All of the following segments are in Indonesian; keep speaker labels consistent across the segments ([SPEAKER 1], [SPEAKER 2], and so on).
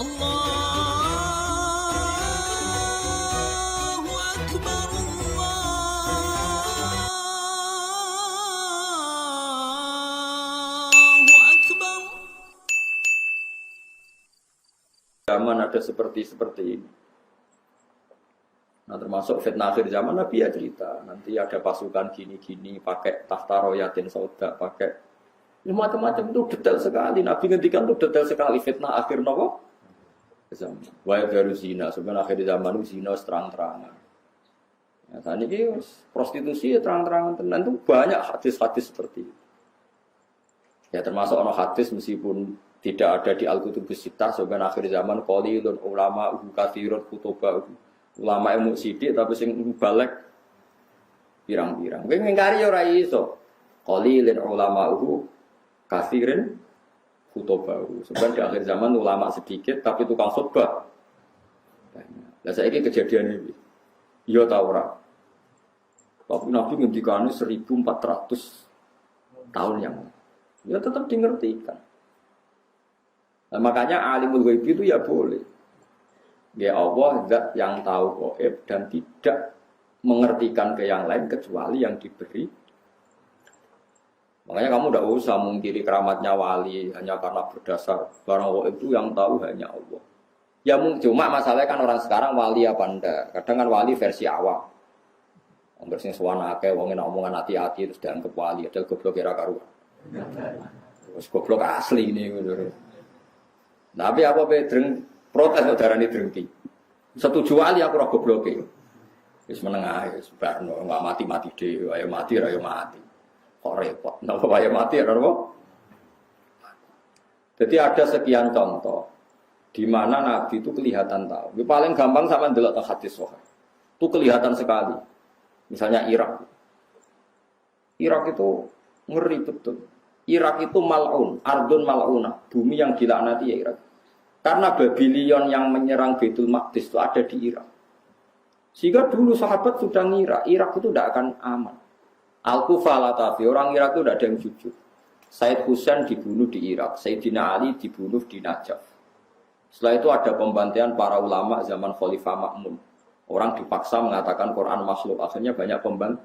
[SPEAKER 1] Allahu Akbar, Allahu Akbar.
[SPEAKER 2] Zaman ada seperti ini. Nah, termasuk fitnah akhir zaman Nabi ya cerita, nanti ada pasukan gini-gini pakai tahta royatin sauda, pakai macam-macam itu detail sekali. Nabi ngendikan itu detail sekali fitnah akhir nopo zaman. Wa baru zina, sebenarnya akhir zaman itu zina terang-terangan. Ya, tadi ini prostitusi ya terang-terangan tenan itu banyak hadis-hadis seperti itu. Ya termasuk ono hadis meskipun tidak ada di Al-Kutubus Sittah, sebenarnya akhir zaman qalilun ulama katsirun kutubah. Ulama ilmu sidik tapi sing balik pirang-pirang. Kowe ngingkari ora iso. Qalilin ulama'uhu katsirin khutubahu. Sebenarnya di akhir zaman ulama sedikit tapi tukang khutbah. Lah saiki kejadian iki. Iya ta ora? Tapi Nabi ngendikane 1400 tahun yang lalu. Ya tetap dimengertikan. Nah, makanya alimul ghaib itu ya boleh. Ya Allah zat yang tahu gaib dan tidak mengertikan ke yang lain kecuali yang diberi. Makanya kamu tidak usah mengkiri keramatnya wali hanya karena berdasar barang gaib itu yang tahu hanya Allah. Ya cuma masalahnya kan orang sekarang wali apa enggak. Kadang kan wali versi awam. Hampir sing suwana akeh wong enak omongan hati-hati terus dianggap wali padahal goblok kira karuan. Terus goblok asli ini gitu. Tapi apa bedreng protes kok darani drengki. Setuju wali aku ora gobloke. Wis meneng ae, wis barno, enggak mati-mati dhewe, ayo mati ra yo mati. Kok repot. Napa wae mati ora apa? Jadi ada sekian contoh di mana Nabi itu kelihatan tahu. Yang paling gampang sama ndelok teng hadis sahih. Itu kelihatan sekali. Misalnya Irak. Irak itu ngeri betul. Irak itu mal'un, ardun mal'unah, bumi yang dilaknati ya Irak. Karena Babylon yang menyerang Baitul Maqdis itu ada di Irak. Sehingga dulu sahabat sudah ngira Irak itu tidak akan aman. Al-Kufah Latafi, orang Irak itu tidak ada yang jujur. Said Husain dibunuh di Irak, Sayyidina Ali dibunuh di Najaf. Setelah itu ada pembantaian para ulama zaman Khalifah Ma'mun. Orang dipaksa mengatakan Quran makhluk, akhirnya banyak pembantaian.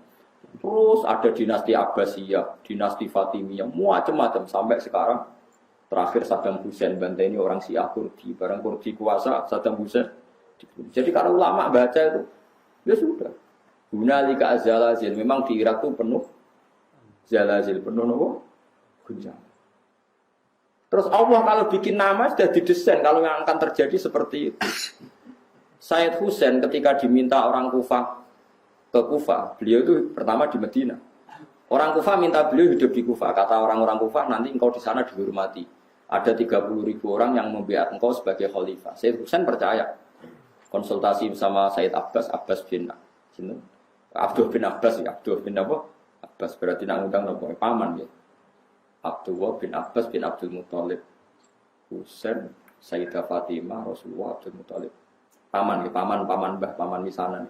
[SPEAKER 2] Terus ada dinasti Abbasiyah, dinasti Fatimiyah, macam-macam sampai sekarang. Terakhir Saddam Hussein bantai ini orang Syiah Kurdi, barang Kurdi kuasa Saddam Hussein. Jadi kalau ulama baca itu, ya sudah. Hunalika zalazil, memang di Irak itu penuh zalazil, penuh nopo guncangan. Terus Allah kalau bikin nama sudah didesain kalau yang akan terjadi seperti itu. Said Hussein ketika diminta orang Kufah ke Kufah, beliau itu pertama di Medina. Orang Kufah minta beliau hidup di Kufah. Kata orang-orang Kufah, nanti engkau di sana dihormati. Ada 30.000 orang yang membiat engkau sebagai khalifah. Said Husain percaya. Konsultasi sama Said Abbas bin Abdul bin Abbas ya. Abdul bin apa? Abbas berarti nak ngundang nopo paman ya. Abdullah bin Abbas bin Abdul Muthalib. Husain, Sayyidah Fatimah, Rasulullah Abdul Muthalib. Paman ya, paman mbah, paman misanan.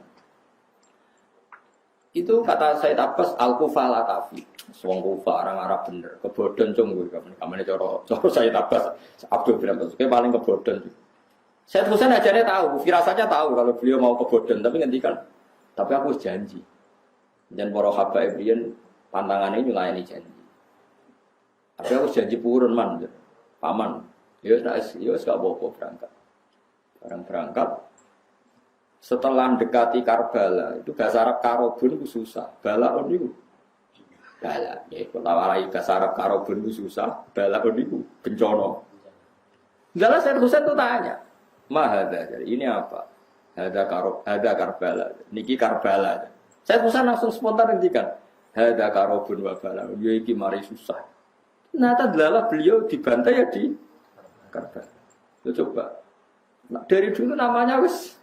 [SPEAKER 2] Itu kata Said Abbas Al-Kufah Latafi. Wong Kufah orang Arab bener, kebodohan cung gue kamane cara Said Abbas Abdul bin Abbas paling kebodohan. Said Husain ajarnya tahu, firasatnya tahu kalau beliau mau kebodohan tapi ngendikan tapi aku janji. Dan para habaib riyen pantangannya nyulayani janji. Tapi aku janji purun man, paman. Ya wis gak apa-apa berangkat. Barang berangkat setelah mendekati Karbala, itu bahasa Arab karobun itu susah. Balaun itu bala. Ya, kalau warai bahasa Arab karobun itu susah. Balaun itu bencana. Enggak Said Husain itu tanya, mahada, ini apa? Hada Karbala. Niki Karbala. Said Husain langsung spontan ngendikan, hada karobun wa balaun. Ya iki mari susah. Ternyata adalah beliau dibantai ya di Karbala. Lo coba. Nah, dari dulu namanya wis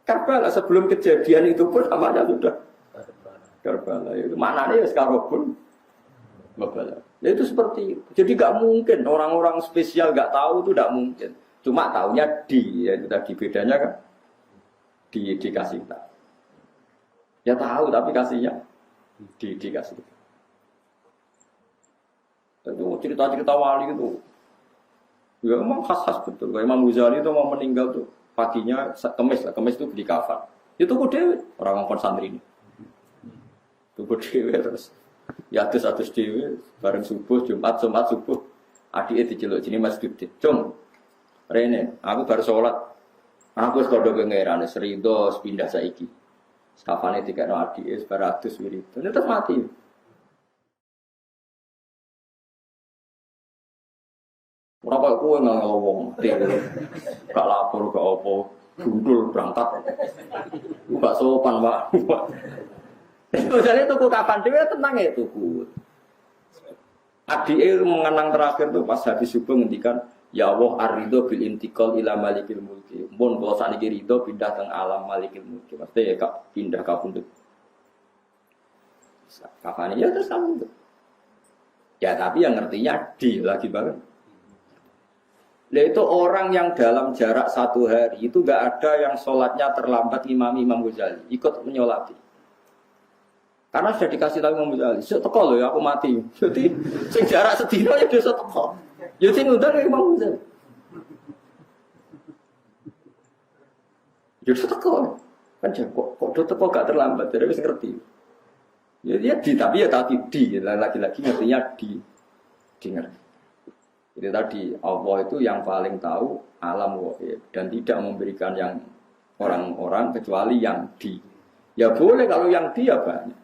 [SPEAKER 2] Karbala, sebelum kejadian itu pun namanya sudah Karbala. Itu maknanya ya sekarang pun Karbala. Ya itu seperti itu. Jadi nggak mungkin orang-orang spesial nggak tahu itu nggak mungkin. Cuma tahunya ya itu tadi bedanya kan dikasih tahu. Ya tahu tapi kasihnya dikasih. Itu cerita-cerita wali itu Ya memang khas-khas betul. Kayak Imam Ghazali itu mau meninggal tuh paginya kemis lah, kemis itu beli kafan. Itu kok dewe orang ngomong santri ini. Itu kok dewe terus. Ya atus dewe bareng subuh Jumat subuh. Adike diceluk jenenge Mas Gede. Cung. Rene, aku baru sholat. Aku wis kodho pengeran serido pindah saiki. Kafane dikene adike baratus wirid. Terus mati. Ora kok kowe nang wong gak lapor gak apa gundul berangkat. Gak sopan, Pak. Jadi tuku kapan dhewe tenang ya tuku. Adike mengenang terakhir tuh pas habis subuh ngendikan ya Allah ar-ridho bil intiqal ila malikil mulki. Mun kula sakniki ridho pindah teng alam malikil mulki. Maksudnya ya kak pindah ka pundhut. Kapan ya terus kamu. Ya tapi yang ngertinya di lagi banget. Nah itu orang yang dalam jarak 1 hari itu gak ada yang sholatnya terlambat Imam Ghazali ikut menyolati. Karena sudah dikasih tahu Imam Ghazali, teko loh ya aku mati. Jadi sing jarak sedina ya bisa teko. Ya sing ngundang Imam Ghazali. Ya teko. Kan kok teko gak terlambat, jadi wis ngerti. Ya dia tapi lagi-lagi ngertinya di ngerti. Jadi tadi Allah itu yang paling tahu alam wahid dan tidak memberikan yang orang-orang kecuali yang di. Ya boleh kalau yang di ya banyak.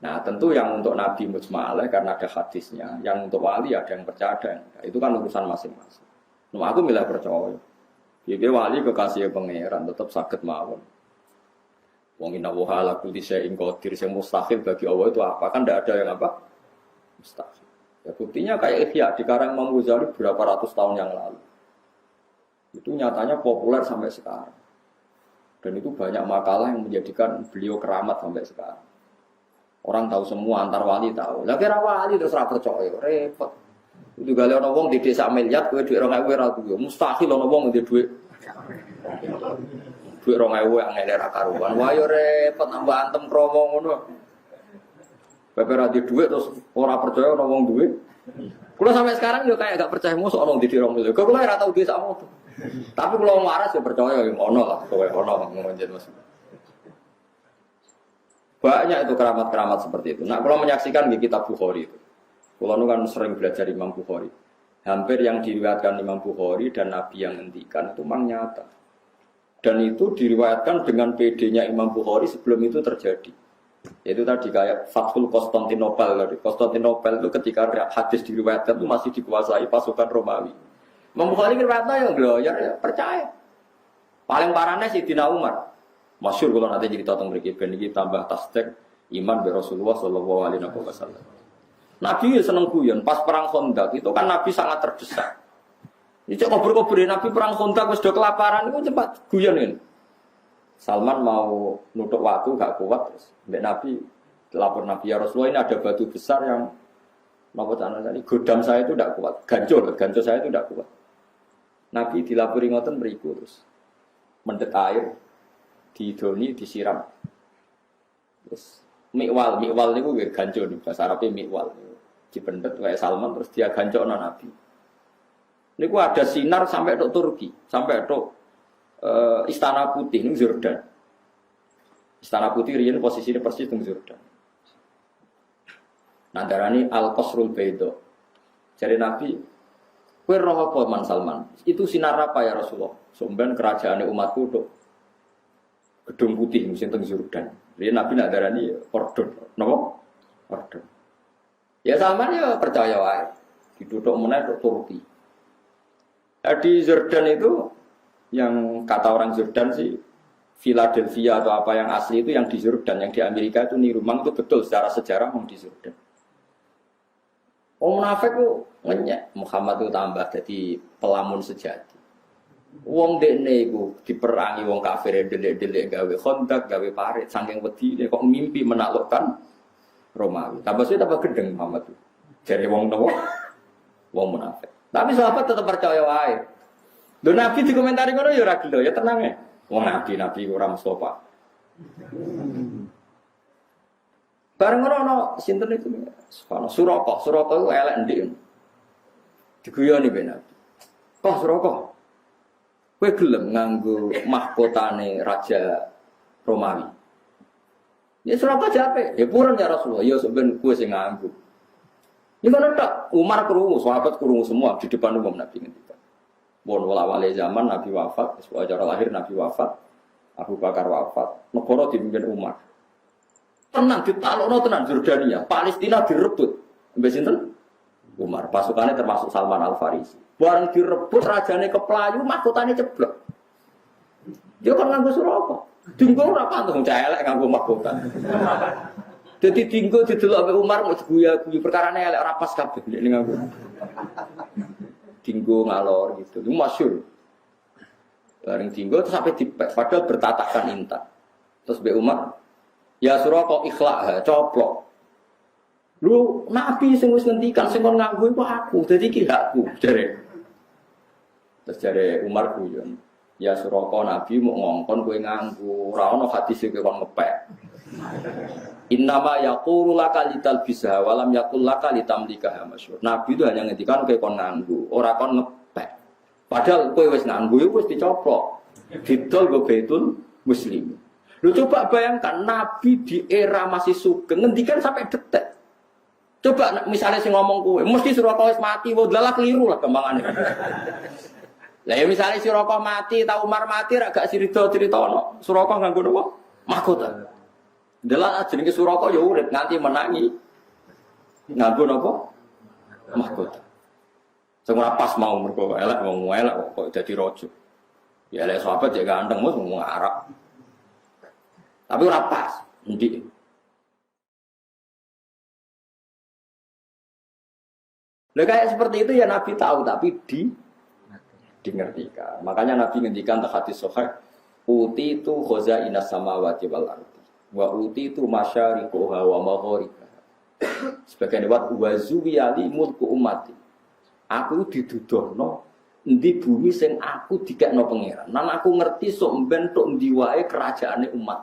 [SPEAKER 2] Nah tentu yang untuk Nabi mujma'alah karena ada hadisnya. Yang untuk wali ada yang percaya ada yang enggak. Itu kan urusan masing-masing. Nah, aku milih percaya. Jadi wali kekasih pangeran tetap sakit mawon. Wong inna wa ala kulli syai'in qadir yang mustahil bagi Allah itu apa? Kan tidak ada yang apa? Mustahil. Ya buktinya kayak Ihya di karang Imam Ghazali berapa ratus tahun yang lalu. Itu nyatanya populer sampai sekarang. Dan itu banyak makalah yang menjadikan beliau keramat sampai sekarang. Orang tahu semua, antar wali tahu. Lah kira wali terus ra percaya, repot. Itu gale ana wong di desa miliar kowe dhuwit 2000 ora duwe. Mustahil ana wong di dhuwit 2000 angel ra karuan. Wah yo repot tambah antem kromo ngono. Bapak ra di dhuwit terus ora percaya ana wong duwe. Kulo sampai sekarang yo kayak gak percaya mosok ana di 2000. Kok kulo ora tau desa moto. Tapi kulo waras yo percaya yo ono lah, kowe ono ngonjen Mas. Banyak itu keramat-keramat seperti itu. Nah, kalau menyaksikan di kitab Bukhari itu, kalau kan sering belajar Imam Bukhari, hampir yang diriwayatkan Imam Bukhari dan Nabi yang ngendikan itu memang nyata. Dan itu diriwayatkan dengan PD-nya Imam Bukhari sebelum itu terjadi. Yaitu tadi kayak Fathul Konstantinopel. Konstantinopel itu ketika hadis diriwayatkan itu masih dikuasai pasukan Romawi. Imam Bukhari riwayatnya ya percaya. Paling parahnya Sayyidina Umar. Masyhur kalau nanti cerita tentang mereka ini tambah tasdek iman be Rasulullah Shallallahu Alaihi Wasallam. Nabi seneng guyon pas perang Khandaq itu kan Nabi sangat terdesak. Ini cek kober-kober Nabi perang Khandaq sudah kelaparan itu cepat guyon ini. Salman mau nutup waktu gak kuat terus. Mbak Nabi lapor Nabi ya Rasulullah ini ada batu besar yang mau tadi godam saya itu tidak kuat, gancur saya itu tidak kuat. Nabi dilapori ngoten beriku terus mendet air. Didoni disiram. Terus mikwal niku nggih ganjo nih bahasa Arabe mikwal. Dipendet kayak Salman terus dia gancokno Nabi. Niku ada sinar sampai ke Turki, sampai ke Istana Putih ning Jordan. Istana Putih riyen posisine persis ning Jordan. Nandarani Al-Qasrul Baida. Jadi Nabi, kowe roh apa Man Salman? Itu sinar apa ya Rasulullah? Somben kerajaan umatku tok gedung putih musim teng Jordan. Dia Nabi nak darani ordon, napa? Ordon. Ya Salman ya percaya wae. Diduduk meneh tok Turki. Di Jordan itu yang kata orang Jordan sih Philadelphia atau apa yang asli itu yang di Jordan, yang di Amerika itu niru. Memang itu betul secara sejarah mau di Jordan. Wong munafik ku ngenyek Muhammad itu tambah jadi pelamun sejati. Wong dekne iku diperangi wong kafir delik-delik gawe Khandaq, gawe parit saking wedine kok mimpi menaklukkan Romawi. Tambah suwe tambah gendeng Muhammad. Jare wong nopo? Wong munafik. Tapi sahabat tetap percaya wae. Lho Nabi dikomentari ngono ya ora gelo, ya tenang ya. Wong nabi ora Mustafa. Bareng ngono sinten itu? Suraka itu elek ndik. Diguyoni ben Nabi. Kok Suraka? Kowe gelem nganggo mahkotane Raja Romawi. Ya Suraka jape, ya purun ya Rasulullah, ya sampeyan kowe sing nganggo. Ya kan tak Umar krungu, sahabat krungu semua di depan umum Nabi ngendika. Bon wala-wale zaman Nabi wafat, sesuai lahir Nabi wafat, Abu Bakar wafat, negara dipimpin Umar. Tenang ditalokno tenan Jordania, Palestina direbut. Mbek sinten? Umar. Pasukannya termasuk Salman Al-Farisi. Bareng direbut rajane keplayu, mahkotane ceblok. Dia kan nganggo Suraka. Dinggo ora pantun elek nganggo mahkota. Dadi dinggo didelok mbek Umar mau guyu-guyu perkarane elek ora pas kabeh nek nganggo. Dinggo ngalor gitu. Itu masyhur. Bareng dinggo terus sampai dipek padahal bertatakan intan. Terus mbek Umar, ya Suraka ikhlak, coplok. Lu Nabi sing wis ngendikan sing kon nganggo iku aku, dadi iki hakku, jare. Terus jare Umar guyon. Ya Suraka Nabi mau ngongkon kowe nganggo, ora ono hadis kowe kon ngepek. Innama yaqulu laka lital bisa walam yaqul laka litamlika masyhur. Nabi itu hanya ngendikan kowe kon nganggo, ora kon ngepek. Padahal kowe wis nganggo iku wis dicoplok. Didol go Baitul Muslim. Lu coba bayangkan Nabi di era masih sugeng ngendikan sampai detik. Coba misalnya sing ngomong kowe, mesti Suraka wis mati, wae dalah keliru lah kembangane. Lah ya misalnya Suraka mati, ta Umar mati ra gak cerita-ceritono. Suraka nganggo napa? Mahkota. Dalah jenenge Suraka ya urip nganti menangi. Nganggo napa? Mahkota. Sing ora pas mau mergo elek wong elek kok dadi raja. Ya elek sahabat ya ganteng mos ngomong Arab. Tapi ora pas. Endi? Lah kayak seperti itu ya Nabi tahu tapi dingertikan. Makanya Nabi ngendikan tak hadis sahih, uti itu khazainas samawati wal ardi. Wa uti itu masyariquha wa magharibiha. Sebagian lewat wa zuwiyali mulku ummati. Aku didudohno endi bumi sing aku dikekno pangeran. Nan aku ngerti sok mben tok endi wae kerajaane umat.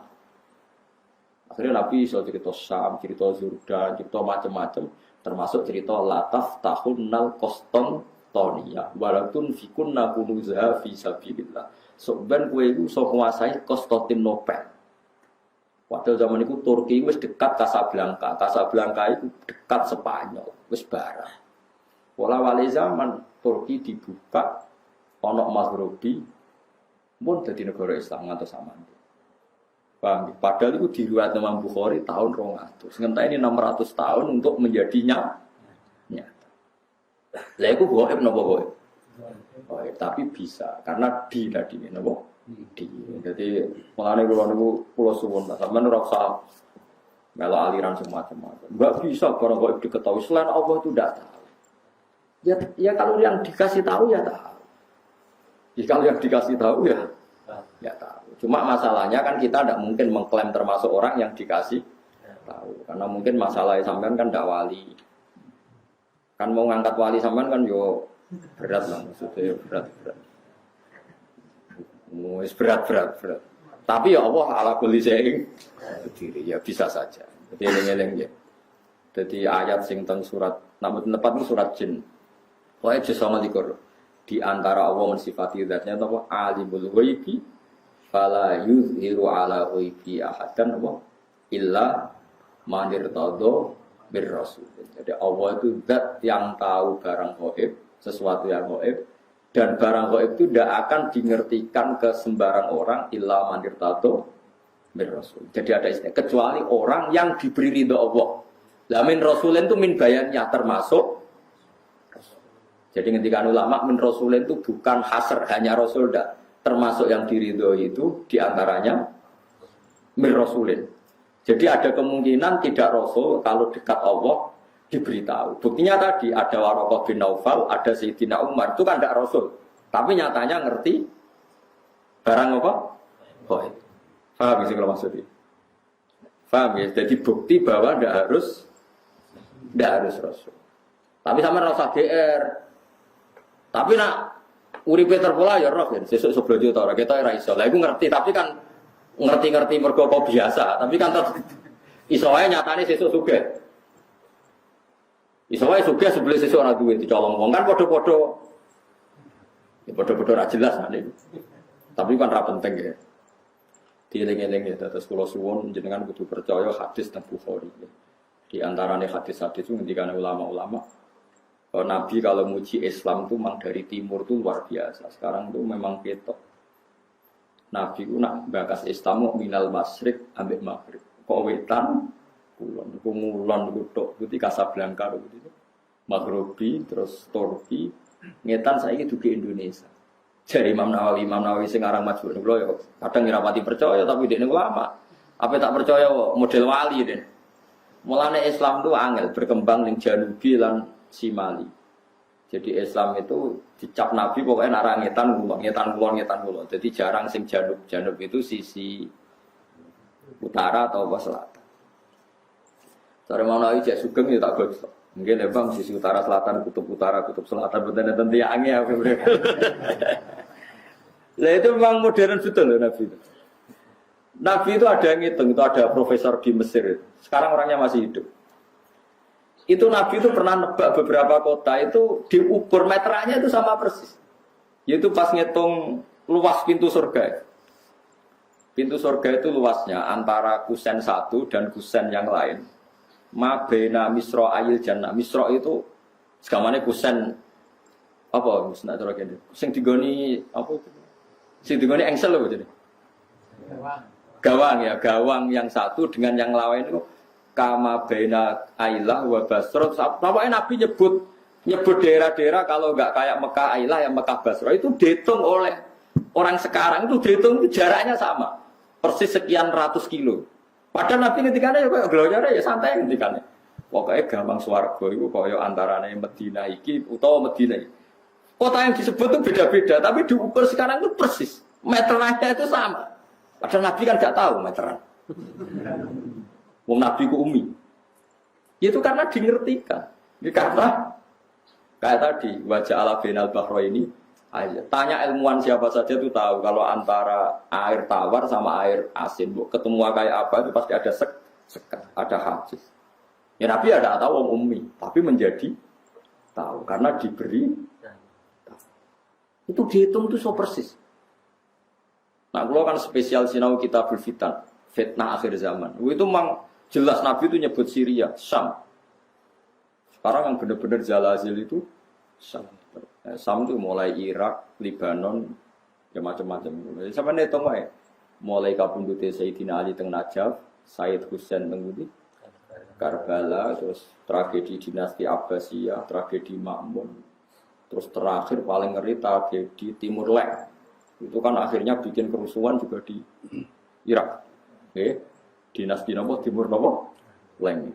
[SPEAKER 2] Akhirnya Nabi iso cerita Syam, cerita Jordan, cerita macam-macam. Termasuk cerita lataf tahunnal Konstantinia walaupun fikunna kunuza fi sabilillah. Soben kowe iku iso kuasai Konstantinopel. Padahal zaman itu Turki wis dekat Casablanca. Casablanca itu dekat Spanyol, wis barah. Wala-wali zaman Turki dibuka ana Maghribi pun dadi negara Islam ngantos sampeyan. Paham? Padahal itu diriwayat Imam Bukhari tahun 200. Ngenteni 600 tahun untuk menjadinya nyata. Lah iku gaib napa gaib? Gaib, tapi bisa karena di tadi napa? Di. Jadi mulane kula niku kula suwun sampeyan ora usah melok aliran semacam-macam. Enggak bisa barang gaib diketahui selain Allah itu tidak tahu. Ya kalau yang dikasih tahu ya tahu. Ya kalau yang dikasih tahu ya tahu. Cuma masalahnya kan kita tidak mungkin mengklaim termasuk orang yang dikasih tahu. Karena mungkin masalah sampean kan tidak wali. Kan mau ngangkat wali sampean kan yo berat lah maksudnya berat. Berat. Tapi ya Allah ala kulli syai'in qadir. Ya bisa saja. Jadi eling-eling ya. Jadi ayat sing teng surat namun tepat itu surat jin. Wae jasa ngalikur. Di antara Allah mensifati zatnya apa alimul ghaibi fala yuzhiru ala ghaibi ahadan wa illa man irtadha bir rasul. Jadi Allah itu zat yang tahu barang gaib, sesuatu yang gaib dan barang gaib itu tidak akan dingertikan ke sembarang orang illa man irtadha bir rasul. Jadi ada istilah kecuali orang yang diberi ridha Allah. Lah min rasulin itu min bayannya termasuk. Jadi ketika ulama min rasulin itu bukan hasr hanya rasul dah. Termasuk yang diridhoi itu diantaranya min rasulin. Jadi ada kemungkinan tidak rasul kalau dekat Allah diberitahu. Buktinya tadi ada Waraqah bin Naufal, ada Sayyidina Umar itu kan tidak rasul, tapi nyatanya ngerti barang apa? Gaib. Paham sih kalau maksudnya? Paham ya? Jadi bukti bahwa tidak harus rasul. Tapi sama rasa GR. Tapi nak uripe terpola ya roh kan, sesuk sebelum juta orang kita ora iso. Lah iku ngerti, tapi kan ngerti mergo apa biasa, tapi kan iso wae nyatane sesuk sugih. Iso wae sugih sebelum sesuk ora duwe dicolong wong kan padha-padha. Ya bodoh-bodoh ra jelas nek. Tapi kan ra penting ya. Dieling-eling ya terus kula suwun jenengan kudu percaya hadis teng Bukhari. Di antarane hadis-hadis itu ngendikane ulama-ulama Nabi kalau muji Islam tuh memang dari timur tuh luar biasa. Sekarang tuh memang ketok. Nabi ku nak bakas Islam minal masyriq ambek maghrib. Kok wetan kulon, ngulon kutok putih Casablanca gitu. Maghribi terus Turki, ngetan saiki dugi Indonesia. Jadi Imam Nawawi sing aran Majmu' kula ya kadang ngrapati percaya tapi dekne ulama. Apa tak percaya model wali den. Mulane Islam tuh angel berkembang ning Janubi lan Simali. Jadi Islam itu dicap Nabi pokoknya narang ngetan kulon. Jadi jarang sing janub itu sisi utara atau selatan. Cara mau naik cek sugeng ya tak gosok. Mungkin ya bang sisi utara, kutub selatan betul tentu yang angin apa Lah itu memang modern betul loh Nabi itu. Nabi itu ada yang ngitung, itu ada profesor di Mesir. Sekarang orangnya masih hidup. Itu Nabi itu pernah nebak beberapa kota itu diukur meterannya itu sama persis. Yaitu pas ngitung luas pintu surga. Pintu surga itu luasnya antara kusen satu dan kusen yang lain. Ma baina misra ayil jannah. Misra itu segamane kusen apa wis nak cara kene. Sing digoni apa? Sing digoni engsel lho jadi. Gawang yang satu dengan yang lain itu kama baina Ailah wa Basra. Pokoknya Nabi nyebut daerah-daerah kalau enggak kayak Mekah Ailah yang Mekah Basra itu dihitung oleh orang sekarang itu dihitung itu jaraknya sama. Persis sekian ratus kilo. Padahal Nabi ngendikane ya koyo glonyare ya santai ngendikane. Pokoke gampang swarga iku koyo antarane Madinah iki utawa Madinah iki. Kota yang disebut itu beda-beda tapi diukur sekarang itu persis. Meterannya itu sama. Padahal Nabi kan enggak tahu meteran. Wong Nabi ku umi. Itu karena dingertikan. Ini karena kayak tadi wajah ala binal bahro ini aja. Tanya ilmuwan siapa saja itu tahu kalau antara air tawar sama air asin ketemu kayak apa itu pasti ada sekat, ada hadis. Ya Nabi ada tahu wong umi, tapi menjadi tahu karena diberi tahu. Itu dihitung itu so persis. Nah, kalau kan spesial sinau kitabul fitan, fitnah akhir zaman. Itu memang jelas Nabi itu nyebut Syria, Syam. Sekarang yang benar-benar zalazil itu Syam. Syam itu mulai Irak, Lebanon, ya macam-macam. Sampai nih tengok ya, mulai kapundute Sayyidina Ali teng Najaf, Sayyid Husain teng Karbala, terus tragedi dinasti Abbasiyah, tragedi Ma'mun, terus terakhir paling ngeri tragedi Timur Leste. Itu kan akhirnya bikin kerusuhan juga di Irak. Oke. Dinasti nopo Timur nopo Leng.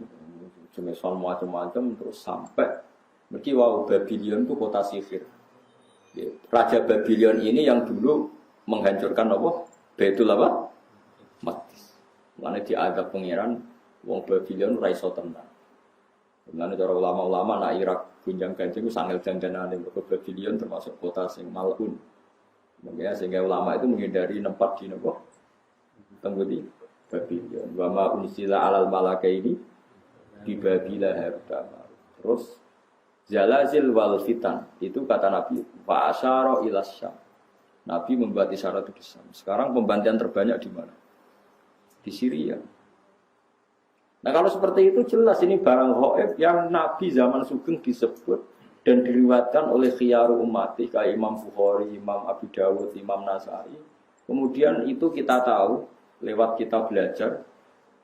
[SPEAKER 2] Jenis macam-macam terus sampai mergi wow Babylon itu kota sihir. Raja Babylon ini yang dulu menghancurkan nopo Baitul apa? Maqdis. Mulane diadab pangeran wong Babylon ra iso tenang. Mulane cara ulama-ulama nak Irak gunjang-ganjing ku sangel dandanane mergo Babylon termasuk kota sing malun. Makanya sehingga ulama itu menghindari nempat di nopo tenggudi Babylon. Wa ma unsila alal malakaini di Babila harutama. Terus zalazil wal fitan itu kata Nabi fa asyara ila Syam. Nabi membuat isyarat di Syam. Sekarang pembantian terbanyak di mana? Di Syria. Nah kalau seperti itu jelas ini barang ghaib yang Nabi zaman Sugeng disebut dan diriwayatkan oleh khiyaru ummati kayak Imam Bukhari, Imam Abu Dawud, Imam Nasai. Kemudian itu kita tahu lewat kita belajar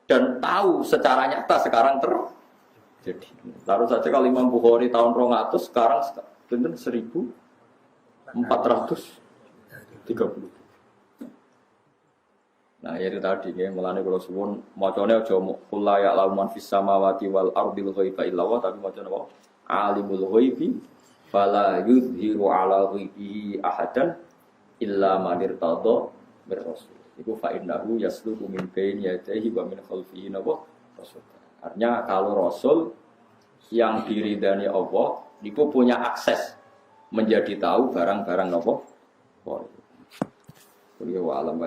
[SPEAKER 2] dan tahu secara nyata sekarang terjadi. Taruh saja kalau Imam Bukhari tahun 200 sekarang benar 1430. Nah itu tadi ya melane kalau suwun macane aja kula ya lauman fis samawati wal ardil ghaiba illa wa tapi macane apa alimul ghaibi fala yuzhiru ala ghaibihi ahadan illa man irtada bir rasul. Iku fa innahu yasluku min baini yadayhi wa min khalfihi rasul. Artinya kalau rasul yang diridani Allah itu punya akses menjadi tahu barang-barang apa? Wa alam wa